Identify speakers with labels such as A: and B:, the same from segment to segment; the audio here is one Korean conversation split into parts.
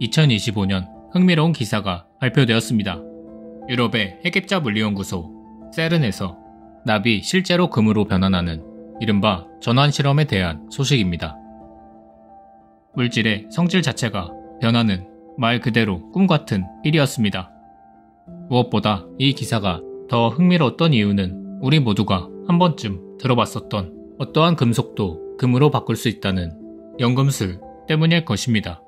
A: 2025년 흥미로운 기사가 발표되었습니다. 유럽의 핵입자 물리연구소 세른에서 납이 실제로 금으로 변환하는 이른바 전환 실험에 대한 소식입니다. 물질의 성질 자체가 변하는 말 그대로 꿈같은 일이었습니다. 무엇보다 이 기사가 더 흥미로웠던 이유는 우리 모두가 한 번쯤 들어봤었던 어떠한 금속도 금으로 바꿀 수 있다는 연금술 때문일 것입니다.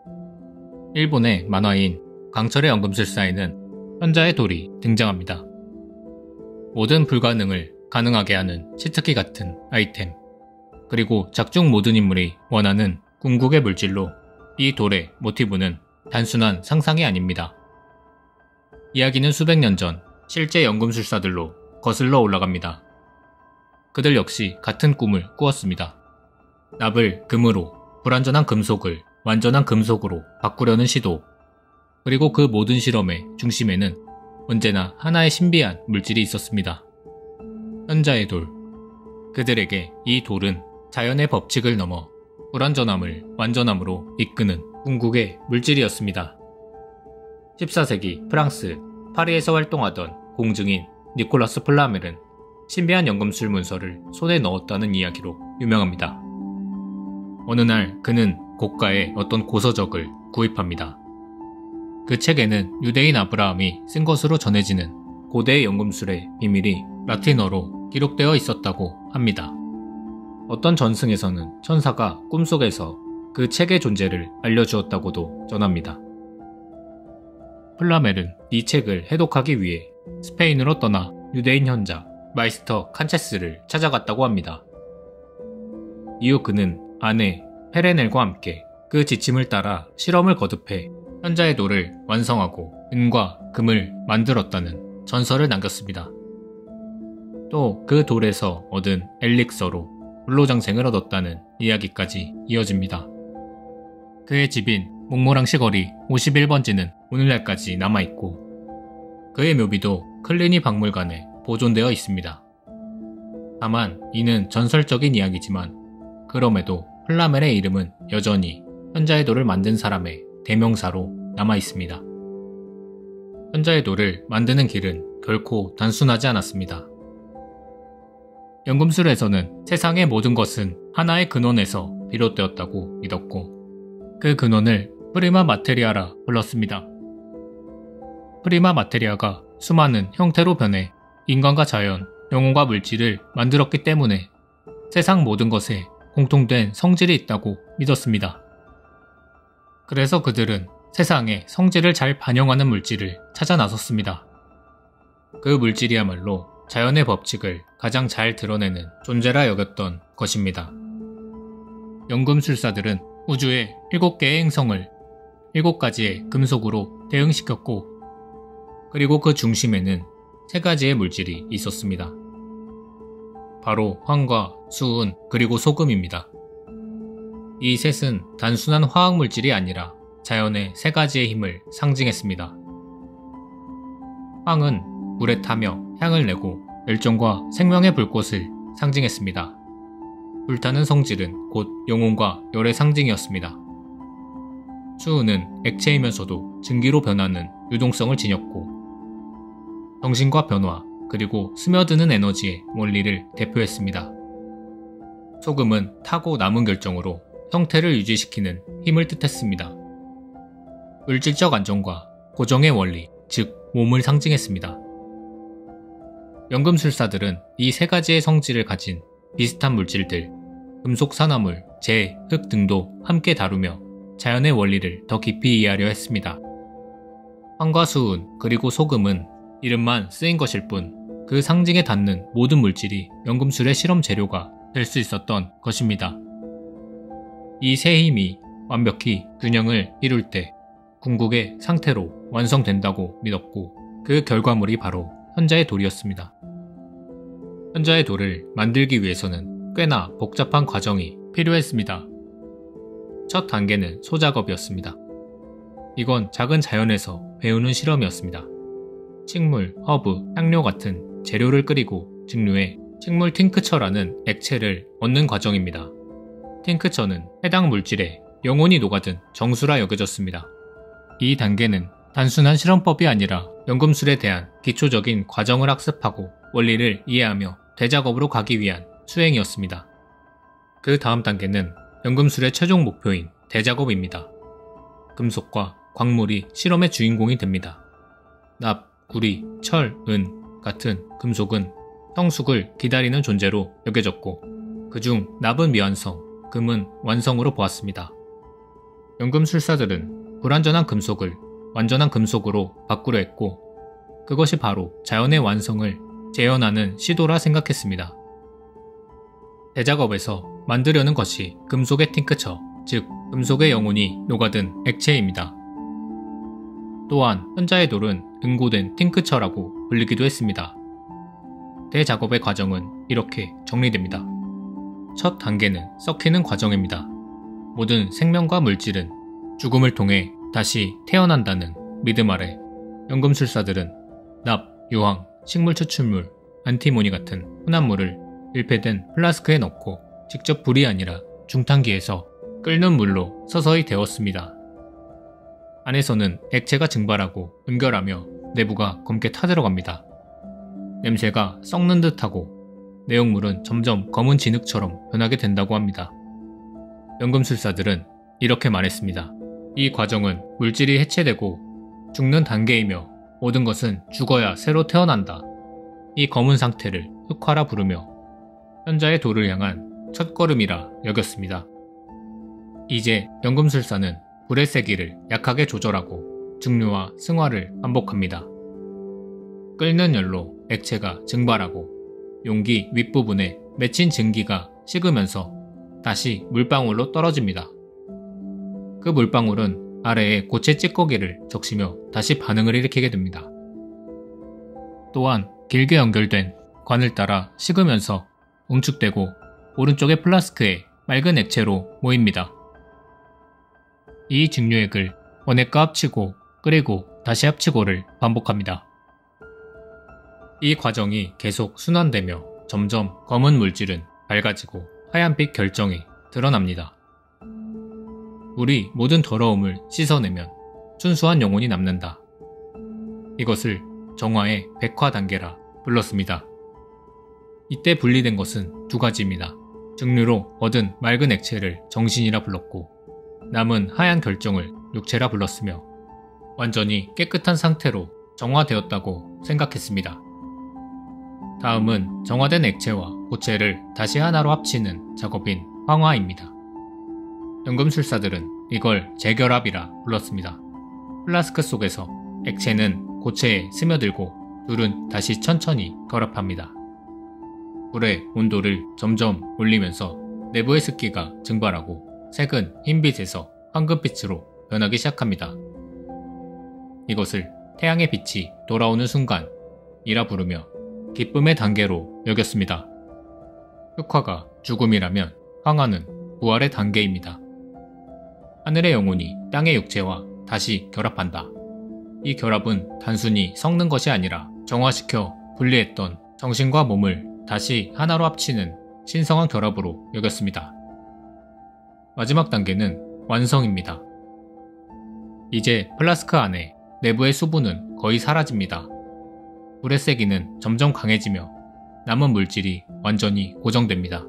A: 일본의 만화인 강철의 연금술사에는 현자의 돌이 등장합니다. 모든 불가능을 가능하게 하는 치트키 같은 아이템, 그리고 작중 모든 인물이 원하는 궁극의 물질로 이 돌의 모티브는 단순한 상상이 아닙니다. 이야기는 수백 년 전 실제 연금술사들로 거슬러 올라갑니다. 그들 역시 같은 꿈을 꾸었습니다. 납을 금으로, 불완전한 금속을 완전한 금속으로 바꾸려는 시도, 그리고 그 모든 실험의 중심에는 언제나 하나의 신비한 물질이 있었습니다. 현자의 돌. 그들에게 이 돌은 자연의 법칙을 넘어 불완전함을 완전함으로 이끄는 궁극의 물질이었습니다. 14세기 프랑스 파리에서 활동하던 공증인 니콜라스 플라멜은 신비한 연금술 문서를 손에 넣었다는 이야기로 유명합니다. 어느 날 그는 고가의 어떤 고서적을 구입합니다. 그 책에는 유대인 아브라함이 쓴 것으로 전해지는 고대의 연금술의 비밀이 라틴어로 기록되어 있었다고 합니다. 어떤 전승에서는 천사가 꿈속에서 그 책의 존재를 알려주었다고도 전합니다. 플라멜은 이 책을 해독하기 위해 스페인으로 떠나 유대인 현자 마이스터 칸체스를 찾아갔다고 합니다. 이후 그는 아내 페레넬과 함께 그 지침을 따라 실험을 거듭해 현자의 돌을 완성하고 은과 금을 만들었다는 전설을 남겼습니다. 또 그 돌에서 얻은 엘릭서로 불로장생을 얻었다는 이야기까지 이어집니다. 그의 집인 몽모랑시 거리 51번지는 오늘날까지 남아있고 그의 묘비도 클리니 박물관에 보존되어 있습니다. 다만 이는 전설적인 이야기지만 그럼에도 플라멜의 이름은 여전히 현자의 돌을 만든 사람의 대명사로 남아있습니다. 현자의 돌을 만드는 길은 결코 단순하지 않았습니다. 연금술에서는 세상의 모든 것은 하나의 근원에서 비롯되었다고 믿었고 그 근원을 프리마 마테리아라 불렀습니다. 프리마 마테리아가 수많은 형태로 변해 인간과 자연, 영혼과 물질을 만들었기 때문에 세상 모든 것에 공통된 성질이 있다고 믿었습니다. 그래서 그들은 세상의 성질을 잘 반영하는 물질을 찾아 나섰습니다. 그 물질이야말로 자연의 법칙을 가장 잘 드러내는 존재라 여겼던 것입니다. 연금술사들은 우주의 7개의 행성을 7가지의 금속으로 대응시켰고 그리고 그 중심에는 3가지의 물질이 있었습니다. 바로 황과 수은 그리고 소금입니다. 이 셋은 단순한 화학물질이 아니라 자연의 3가지의 힘을 상징했습니다. 황은 물에 타며 향을 내고 열정과 생명의 불꽃을 상징했습니다. 불타는 성질은 곧 영혼과 열의 상징이었습니다. 수은은 액체이면서도 증기로 변하는 유동성을 지녔고 정신과 변화 그리고 스며드는 에너지의 원리를 대표했습니다. 소금은 타고 남은 결정으로 형태를 유지시키는 힘을 뜻했습니다. 물질적 안정과 고정의 원리, 즉 몸을 상징했습니다. 연금술사들은 이 3가지의 성질을 가진 비슷한 물질들, 금속 산화물, 재, 흙 등도 함께 다루며 자연의 원리를 더 깊이 이해하려 했습니다. 황과 수은 그리고 소금은 이름만 쓰인 것일 뿐 그 상징에 닿는 모든 물질이 연금술의 실험 재료가 될 수 있었던 것입니다. 이 세 힘이 완벽히 균형을 이룰 때 궁극의 상태로 완성된다고 믿었고 그 결과물이 바로 현자의 돌이었습니다. 현자의 돌을 만들기 위해서는 꽤나 복잡한 과정이 필요했습니다. 첫 단계는 소작업이었습니다. 이건 작은 자연에서 배우는 실험이었습니다. 식물, 허브, 향료 같은 재료를 끓이고 증류해 식물 팅크처라는 액체를 얻는 과정입니다. 팅크처는 해당 물질에 영혼이 녹아든 정수라 여겨졌습니다. 이 단계는 단순한 실험법이 아니라 연금술에 대한 기초적인 과정을 학습하고 원리를 이해하며 대작업으로 가기 위한 수행이었습니다. 그 다음 단계는 연금술의 최종 목표인 대작업입니다. 금속과 광물이 실험의 주인공이 됩니다. 납, 구리, 철, 은 같은 금속은 성숙을 기다리는 존재로 여겨졌고 그중 납은 미완성, 금은 완성으로 보았습니다. 연금술사들은 불완전한 금속을 완전한 금속으로 바꾸려 했고 그것이 바로 자연의 완성을 재현하는 시도라 생각했습니다. 대작업에서 만들려는 것이 금속의 팅크처, 즉 금속의 영혼이 녹아든 액체입니다. 또한 현자의 돌은 응고된 팅크처라고 불리기도 했습니다. 대작업의 과정은 이렇게 정리됩니다. 첫 단계는 썩히는 과정입니다. 모든 생명과 물질은 죽음을 통해 다시 태어난다는 믿음 아래 연금술사들은 납, 유황, 식물 추출물, 안티모니 같은 혼합물을 밀폐된 플라스크에 넣고 직접 불이 아니라 중탕기에서 끓는 물로 서서히 데웠습니다. 안에서는 액체가 증발하고 응결하며 내부가 검게 타들어갑니다. 냄새가 썩는 듯하고 내용물은 점점 검은 진흙처럼 변하게 된다고 합니다. 연금술사들은 이렇게 말했습니다. 이 과정은 물질이 해체되고 죽는 단계이며 모든 것은 죽어야 새로 태어난다. 이 검은 상태를 흑화라 부르며 현자의 도를 향한 첫걸음이라 여겼습니다. 이제 연금술사는 불의 세기를 약하게 조절하고 증류와 승화를 반복합니다. 끓는 열로 액체가 증발하고 용기 윗부분에 맺힌 증기가 식으면서 다시 물방울로 떨어집니다. 그 물방울은 아래에 고체 찌꺼기를 적시며 다시 반응을 일으키게 됩니다. 또한 길게 연결된 관을 따라 식으면서 응축되고 오른쪽의 플라스크에 맑은 액체로 모입니다. 이 증류액을 원액과 합치고 끓이고 다시 합치고를 반복합니다. 이 과정이 계속 순환되며 점점 검은 물질은 밝아지고 하얀빛 결정이 드러납니다. 우리 모든 더러움을 씻어내면 순수한 영혼이 남는다. 이것을 정화의 백화 단계라 불렀습니다. 이때 분리된 것은 두 가지입니다. 증류로 얻은 맑은 액체를 정신이라 불렀고 남은 하얀 결정을 육체라 불렀으며 완전히 깨끗한 상태로 정화되었다고 생각했습니다. 다음은 정화된 액체와 고체를 다시 하나로 합치는 작업인 황화입니다. 연금술사들은 이걸 재결합이라 불렀습니다. 플라스크 속에서 액체는 고체에 스며들고 둘은 다시 천천히 결합합니다. 불의 온도를 점점 올리면서 내부의 습기가 증발하고 색은 흰빛에서 황금빛으로 변하기 시작합니다. 이것을 태양의 빛이 돌아오는 순간이라 부르며 기쁨의 단계로 여겼습니다. 흑화가 죽음이라면 황화는 부활의 단계입니다. 하늘의 영혼이 땅의 육체와 다시 결합한다. 이 결합은 단순히 섞는 것이 아니라 정화시켜 분리했던 정신과 몸을 다시 하나로 합치는 신성한 결합으로 여겼습니다. 마지막 단계는 완성입니다. 이제 플라스크 안에 내부의 수분은 거의 사라집니다. 불의 세기는 점점 강해지며 남은 물질이 완전히 고정됩니다.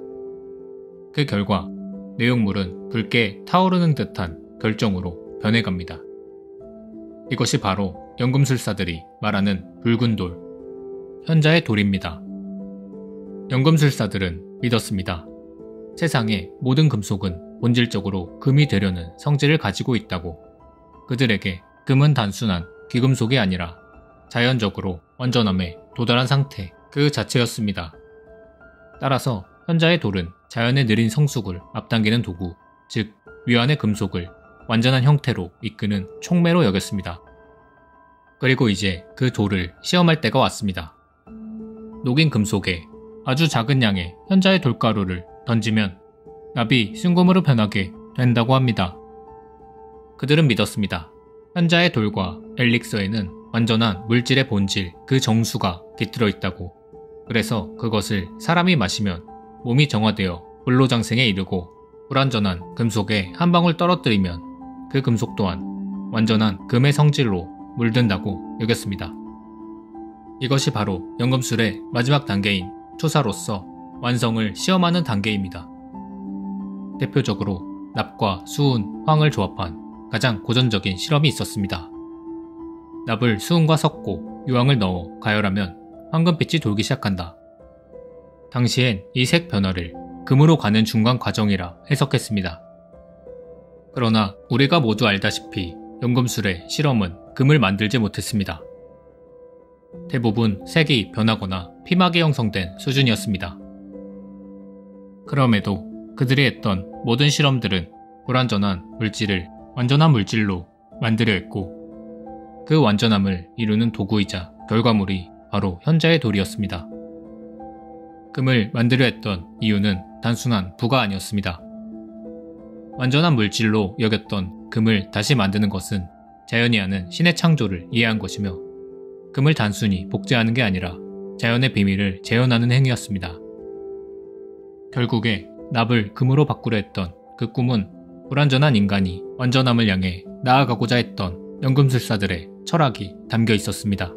A: 그 결과 내용물은 붉게 타오르는 듯한 결정으로 변해갑니다. 이것이 바로 연금술사들이 말하는 붉은 돌, 현자의 돌입니다. 연금술사들은 믿었습니다. 세상의 모든 금속은 본질적으로 금이 되려는 성질을 가지고 있다고. 그들에게 금은 단순한 귀금속이 아니라 자연적으로 완전함에 도달한 상태 그 자체였습니다. 따라서 현자의 돌은 자연의 느린 성숙을 앞당기는 도구, 즉 위안의 금속을 완전한 형태로 이끄는 촉매로 여겼습니다. 그리고 이제 그 돌을 시험할 때가 왔습니다. 녹인 금속에 아주 작은 양의 현자의 돌가루를 던지면 납이 순금으로 변하게 된다고 합니다. 그들은 믿었습니다. 현자의 돌과 엘릭서에는 완전한 물질의 본질, 그 정수가 깃들어 있다고. 그래서 그것을 사람이 마시면 몸이 정화되어 불로장생에 이르고 불완전한 금속에 한 방울 떨어뜨리면 그 금속 또한 완전한 금의 성질로 물든다고 여겼습니다. 이것이 바로 연금술의 마지막 단계인 초사로서 완성을 시험하는 단계입니다. 대표적으로 납과 수은, 황을 조합한 가장 고전적인 실험이 있었습니다. 납을 수은과 섞고 유황을 넣어 가열하면 황금빛이 돌기 시작한다. 당시엔 이 색 변화를 금으로 가는 중간 과정이라 해석했습니다. 그러나 우리가 모두 알다시피 연금술의 실험은 금을 만들지 못했습니다. 대부분 색이 변하거나 피막이 형성된 수준이었습니다. 그럼에도 그들이 했던 모든 실험들은 불완전한 물질을 완전한 물질로 만들려 했고, 그 완전함을 이루는 도구이자 결과물이 바로 현자의 돌이었습니다. 금을 만들려 했던 이유는 단순한 부가 아니었습니다. 완전한 물질로 여겼던 금을 다시 만드는 것은 자연이 하는 신의 창조를 이해한 것이며, 금을 단순히 복제하는 게 아니라 자연의 비밀을 재현하는 행위였습니다. 결국에 납을 금으로 바꾸려 했던 그 꿈은 불완전한 인간이 완전함을 향해 나아가고자 했던 연금술사들의 철학이 담겨 있었습니다.